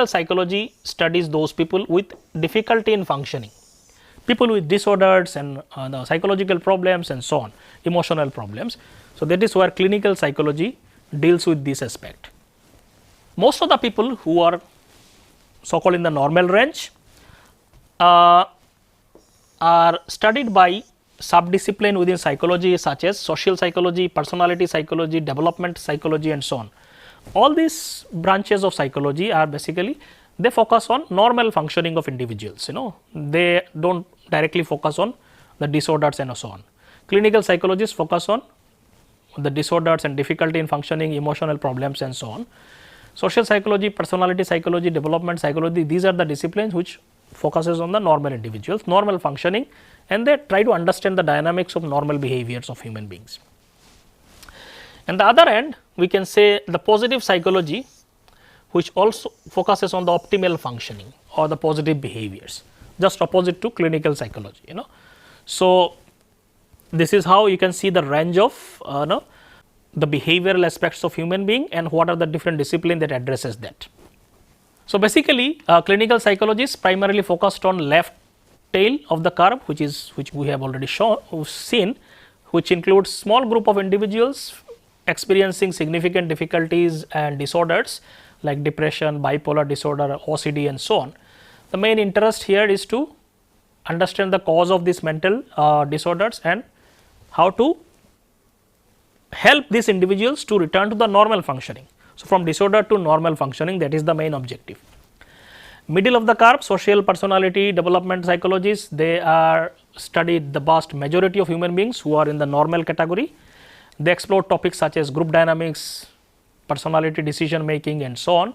psychology studies those people with difficulty in functioning, people with disorders and psychological problems and so on, emotional problems. So, that is where clinical psychology deals with this aspect. Most of the people who are so called in the normal range are studied by subdiscipline within psychology such as social psychology, personality psychology, development psychology and so on. All these branches of psychology are basically they focus on normal functioning of individuals, they do not directly focus on the disorders and so on. Clinical psychologists focus on the disorders and difficulty in functioning, emotional problems and so on. Social psychology, personality psychology, development psychology, these are the disciplines which focuses on the normal individuals, normal functioning, and they try to understand the dynamics of normal behaviors of human beings. And the other end we can say the positive psychology, which also focuses on the optimal functioning or the positive behaviors, just opposite to clinical psychology. So, this is how you can see the range of the behavioral aspects of human being and what are the different disciplines that addresses that. So, basically clinical psychologists primarily focused on left tail of the curve, which we have already seen, which includes small group of individuals experiencing significant difficulties and disorders like depression, bipolar disorder, OCD and so on. The main interest here is to understand the cause of these mental disorders and how to help these individuals to return to the normal functioning. So, from disorder to normal functioning, that is the main objective. Middle of the curve, social personality development psychologists, they are studied the vast majority of human beings who are in the normal category. They explore topics such as group dynamics, personality decision making and so on,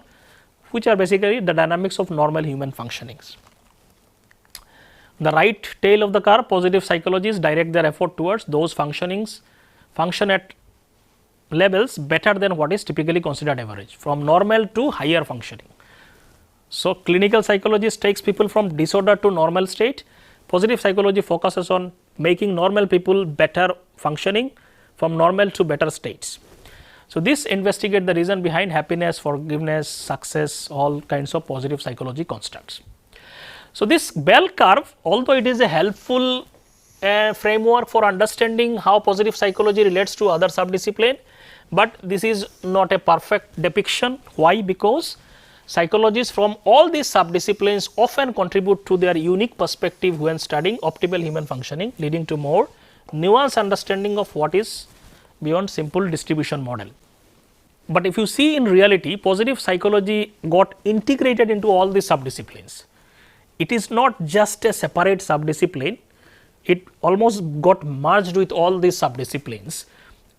which are basically the dynamics of normal human functionings. The right tail of the curve, positive psychologists direct their effort towards those function at levels better than what is typically considered average, from normal to higher functioning. So, clinical psychologist takes people from disorder to normal state, positive psychology focuses on making normal people better functioning from normal to better states. So, this investigate the reason behind happiness, forgiveness, success, all kinds of positive psychology constructs. So, this bell curve, although it is a helpful framework for understanding how positive psychology relates to other subdiscipline, but this is not a perfect depiction. Why? Because psychologists from all these subdisciplines often contribute to their unique perspective when studying optimal human functioning, leading to more nuanced understanding of what is beyond simple distribution model. But if you see in reality, positive psychology got integrated into all these subdisciplines. It is not just a separate subdiscipline, it almost got merged with all these subdisciplines,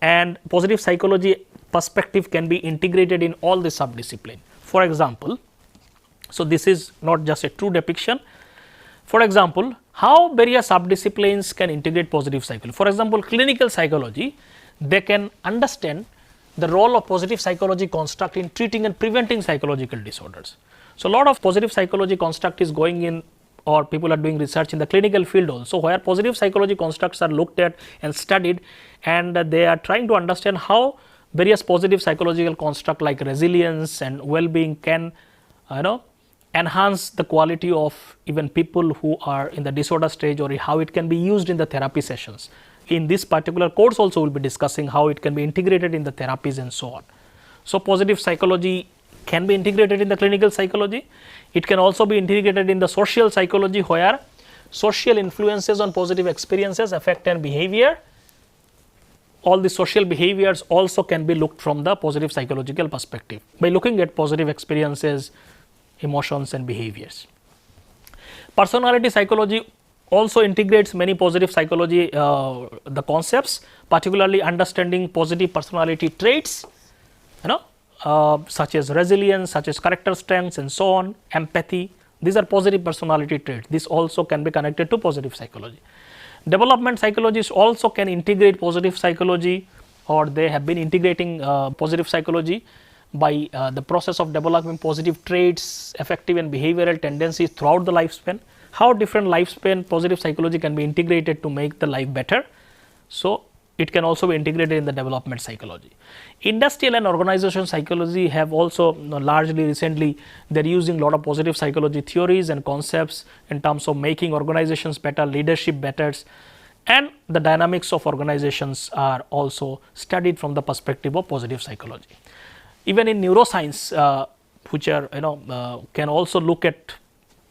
and positive psychology perspective can be integrated in all the subdiscipline. For example, so this is not just a true depiction. For example, how various subdisciplines can integrate positive psychology. For example, clinical psychology, they can understand the role of positive psychology construct in treating and preventing psychological disorders. So, a lot of positive psychology construct is going in, or people are doing research in the clinical field also, where positive psychology constructs are looked at and studied, and they are trying to understand how various positive psychological construct like resilience and well-being can enhance the quality of even people who are in the disorder stage, or how it can be used in the therapy sessions. In this particular course also we will be discussing how it can be integrated in the therapies and so on. So, positive psychology can be integrated in the clinical psychology. It can also be integrated in the social psychology, where social influences on positive experiences affect and behavior. All the social behaviors also can be looked from the positive psychological perspective by looking at positive experiences, emotions and behaviors. Personality psychology also integrates many positive psychology the concepts, particularly understanding positive personality traits, such as resilience, such as character strengths and so on, empathy. These are positive personality traits. This also can be connected to positive psychology. Development psychologists also can integrate positive psychology, or they have been integrating positive psychology by the process of developing positive traits, affective and behavioral tendencies throughout the lifespan. How different lifespan positive psychology can be integrated to make the life better. So, it can also be integrated in the development psychology. Industrial and organization psychology have also largely recently, they are using a lot of positive psychology theories and concepts in terms of making organizations better, leadership better, and the dynamics of organizations are also studied from the perspective of positive psychology. Even in neuroscience, which are can also look at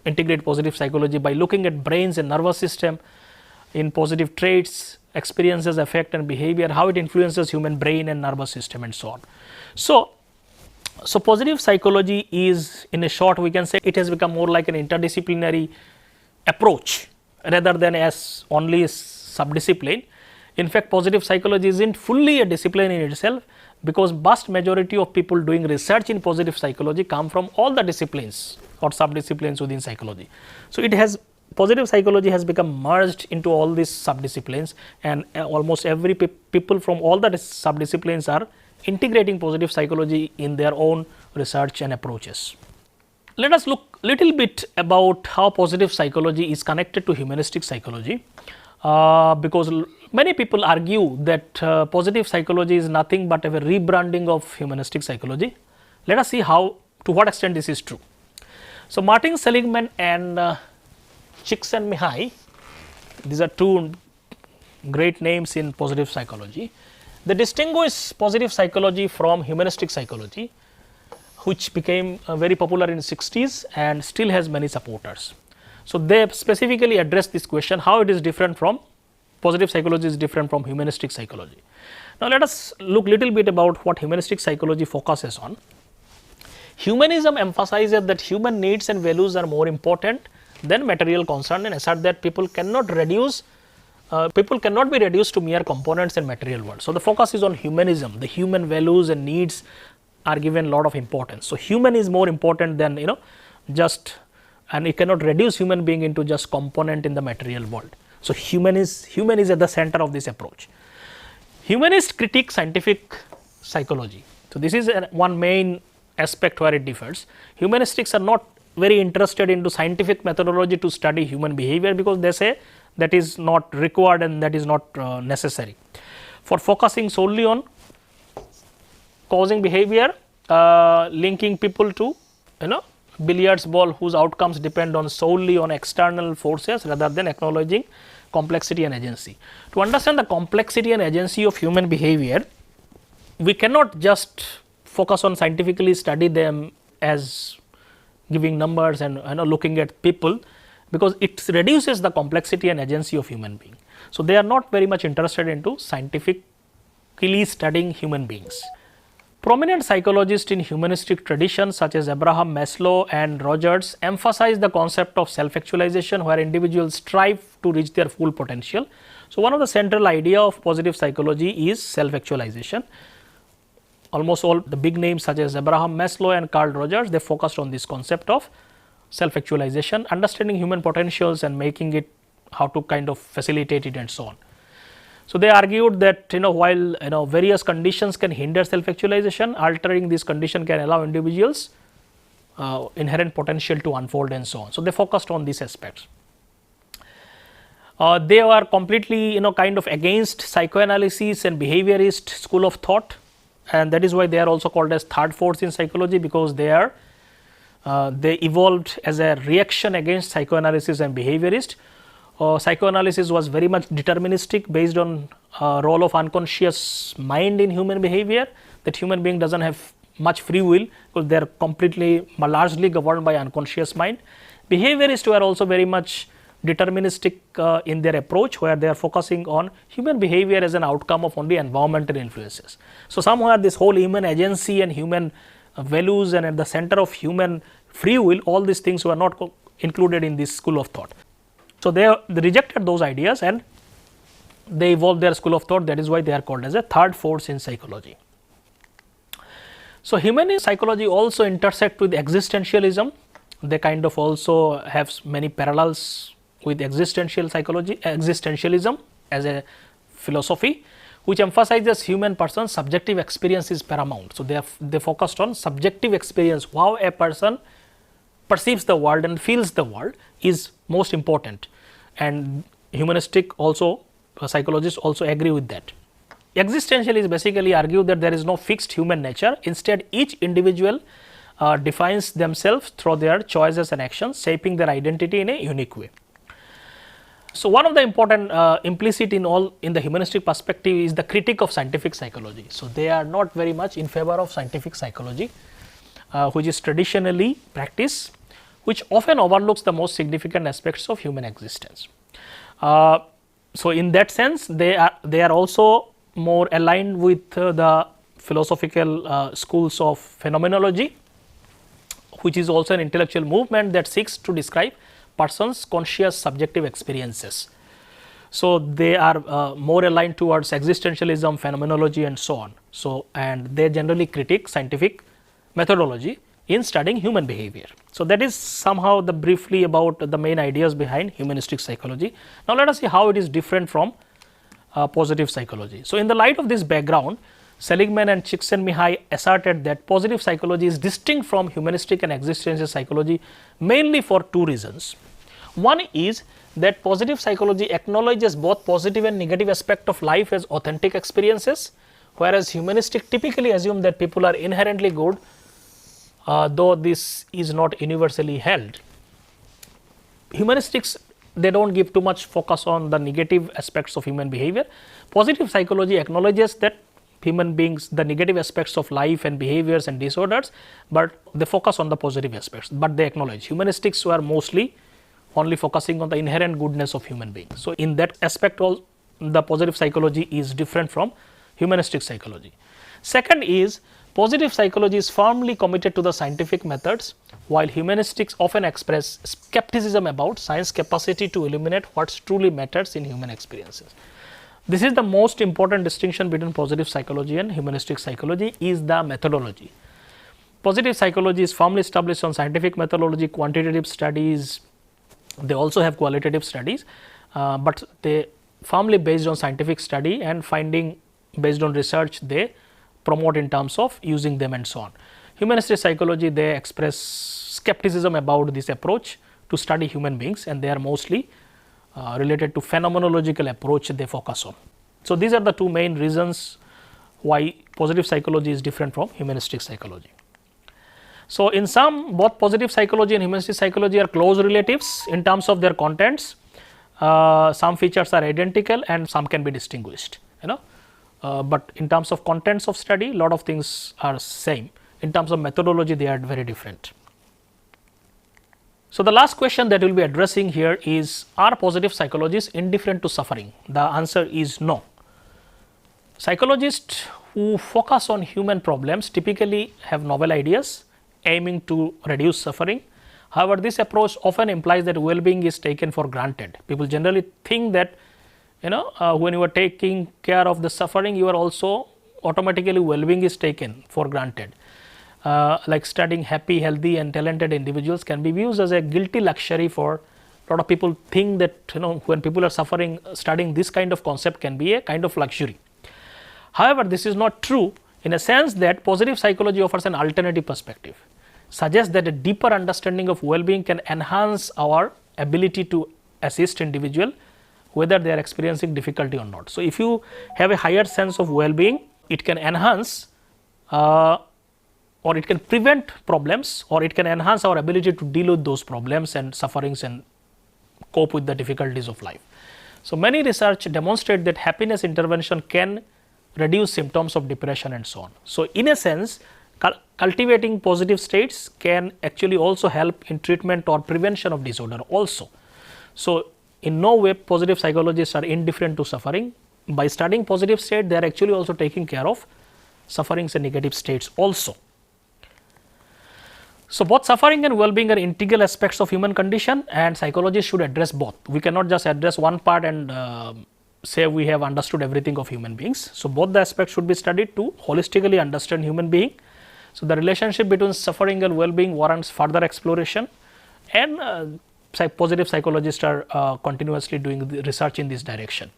integrate positive psychology by looking at brains and nervous system in positive traits, experiences, affect and behavior, how it influences human brain and nervous system and so on. So, positive psychology is, in a short, we can say it has become more like an interdisciplinary approach rather than as only a subdiscipline. In fact, positive psychology isn't fully a discipline in itself, because vast majority of people doing research in positive psychology come from all the disciplines or subdisciplines within psychology. So, it has positive psychology has become merged into all these subdisciplines, and almost every people from all the subdisciplines are integrating positive psychology in their own research and approaches. Let us look little bit about how positive psychology is connected to humanistic psychology, because many people argue that positive psychology is nothing but a rebranding of humanistic psychology. Let us see how, to what extent this is true. So, Martin Seligman and Csikszentmihalyi, these are two great names in positive psychology. They distinguish positive psychology from humanistic psychology, which became very popular in 60s and still has many supporters. So, they specifically address this question, how it is different from positive psychology is different from humanistic psychology. Now, let us look little bit about what humanistic psychology focuses on. Humanism emphasizes that human needs and values are more important than material concern, and assert that people cannot be reduced to mere components in material world. So, the focus is on humanism. The human values and needs are given a lot of importance. So, human is more important than just, and it cannot reduce human being into just component in the material world. So, human is at the center of this approach. Humanists critique scientific psychology. So, this is one main aspect where it differs. Humanistics are not very interested into scientific methodology to study human behavior, because they say that is not required and that is not necessary. For focusing solely on causing behavior, linking people to billiards ball whose outcomes depend on solely on external forces rather than acknowledging complexity and agency. To understand the complexity and agency of human behavior, we cannot just focus on scientifically study them as giving numbers and looking at people, because it reduces the complexity and agency of human being. So, they are not very much interested into scientifically studying human beings. Prominent psychologists in humanistic traditions such as Abraham Maslow and Rogers emphasize the concept of self-actualization, where individuals strive to reach their full potential. So, one of the central idea of positive psychology is self-actualization. Almost all the big names such as Abraham Maslow and Carl Rogers, they focused on this concept of self-actualization, understanding human potentials and making it, how to kind of facilitate it and so on. So, they argued that while various conditions can hinder self-actualization, altering this condition can allow individuals inherent potential to unfold and so on. So, they focused on these aspects. They were completely kind of against psychoanalysis and behaviorist school of thought, and that is why they are also called as third force in psychology, because they are they evolved as a reaction against psychoanalysis and behaviorist. Psychoanalysis was very much deterministic, based on role of unconscious mind in human behavior, that human being does not have much free will, because they are completely largely governed by unconscious mind. Behaviorists were also very much deterministic in their approach, where they are focusing on human behavior as an outcome of only environmental influences. So, somewhere this whole human agency and human values and at the center of human free will, all these things were not included in this school of thought. So, they rejected those ideas and they evolved their school of thought, that is why they are called as a third force in psychology. So, humanist psychology also intersect with existentialism. They kind of also have many parallels with existential psychology, existentialism as a philosophy, which emphasizes human person's subjective experience is paramount. So, they focused on subjective experience, how a person perceives the world and feels the world is most important, and humanistic also psychologists also agree with that. Existentialists basically argue that there is no fixed human nature, instead each individual defines themselves through their choices and actions, shaping their identity in a unique way. So, one of the important implicit in the humanistic perspective is the critique of scientific psychology. So, they are not very much in favor of scientific psychology, which is traditionally practiced, which often overlooks the most significant aspects of human existence. So, in that sense they are also more aligned with the philosophical schools of phenomenology, which is also an intellectual movement that seeks to describe person's conscious subjective experiences. So, they are more aligned towards existentialism, phenomenology and so on. So, and they generally critique scientific methodology in studying human behavior. So, that is somehow the briefly about the main ideas behind humanistic psychology. Now, let us see how it is different from positive psychology. So, in the light of this background, Seligman and Csikszentmihalyi asserted that positive psychology is distinct from humanistic and existential psychology mainly for two reasons. One is that positive psychology acknowledges both positive and negative aspect of life as authentic experiences, whereas humanistic typically assume that people are inherently good, though this is not universally held. Humanistics, they do not give too much focus on the negative aspects of human behavior. Positive psychology acknowledges that human beings, the negative aspects of life and behaviors and disorders, but they focus on the positive aspects, but they acknowledge. Humanistics were mostly only focusing on the inherent goodness of human beings. So, in that aspect all the positive psychology is different from humanistic psychology. Second is positive psychology is firmly committed to the scientific methods, while humanistics often express skepticism about science capacity to illuminate what truly matters in human experiences. This is the most important distinction between positive psychology and humanistic psychology is the methodology. Positive psychology is firmly established on scientific methodology, quantitative studies, they also have qualitative studies, but they firmly based on scientific study and finding based on research they promote in terms of using them and so on. Humanistic psychology, they express skepticism about this approach to study human beings, and they are mostly related to phenomenological approach they focus on. So, these are the two main reasons why positive psychology is different from humanistic psychology. So, in sum, both positive psychology and humanistic psychology are close relatives in terms of their contents. Some features are identical and some can be distinguished, but in terms of contents of study, lot of things are same. In terms of methodology, they are very different. So, the last question that we will be addressing here is, are positive psychologists indifferent to suffering? The answer is no. Psychologists who focus on human problems typically have novel ideas aiming to reduce suffering. However, this approach often implies that well-being is taken for granted. People generally think that when you are taking care of the suffering, you are also automatically well-being is taken for granted. Like studying happy, healthy and talented individuals can be viewed as a guilty luxury for a lot of people think that when people are suffering, studying this kind of concept can be a kind of luxury. However, this is not true in a sense that positive psychology offers an alternative perspective, suggests that a deeper understanding of well-being can enhance our ability to assist individual whether they are experiencing difficulty or not. So, if you have a higher sense of well-being, it can enhance or it can prevent problems, or it can enhance our ability to deal with those problems and sufferings and cope with the difficulties of life. So, many research demonstrate that happiness intervention can reduce symptoms of depression and so on. So, in a sense, cultivating positive states can actually also help in treatment or prevention of disorder also. So, in no way positive psychologists are indifferent to suffering. By studying positive state, they are actually also taking care of sufferings and negative states also. So, both suffering and well-being are integral aspects of human condition, and psychologists should address both. We cannot just address one part and say we have understood everything of human beings. So, both the aspects should be studied to holistically understand human being. So, the relationship between suffering and well-being warrants further exploration, and positive psychologists are continuously doing the research in this direction.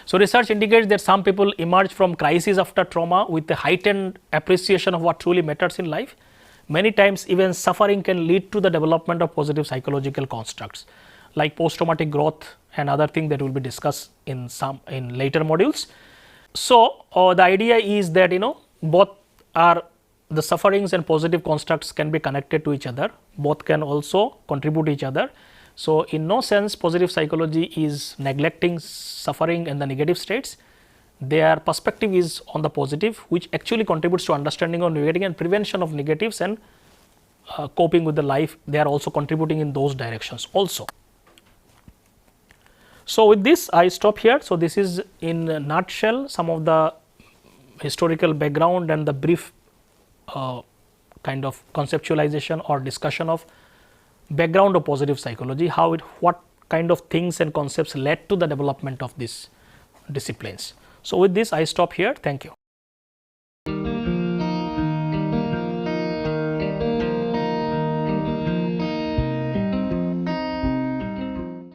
So, research indicates that some people emerge from crisis after trauma with a heightened appreciation of what truly matters in life. Many times even suffering can lead to the development of positive psychological constructs like post-traumatic growth and other things that will be discussed in later modules. So, the idea is that both are the sufferings and positive constructs can be connected to each other, both can also contribute to each other. So, in no sense positive psychology is neglecting suffering and the negative states. Their perspective is on the positive, which actually contributes to understanding of negative and prevention of negatives and coping with the life. They are also contributing in those directions also. So, with this I stop here. So, this is in a nutshell some of the historical background and the brief kind of conceptualization or discussion of background of positive psychology, what kind of things and concepts led to the development of these disciplines. So, with this I stop here. Thank you.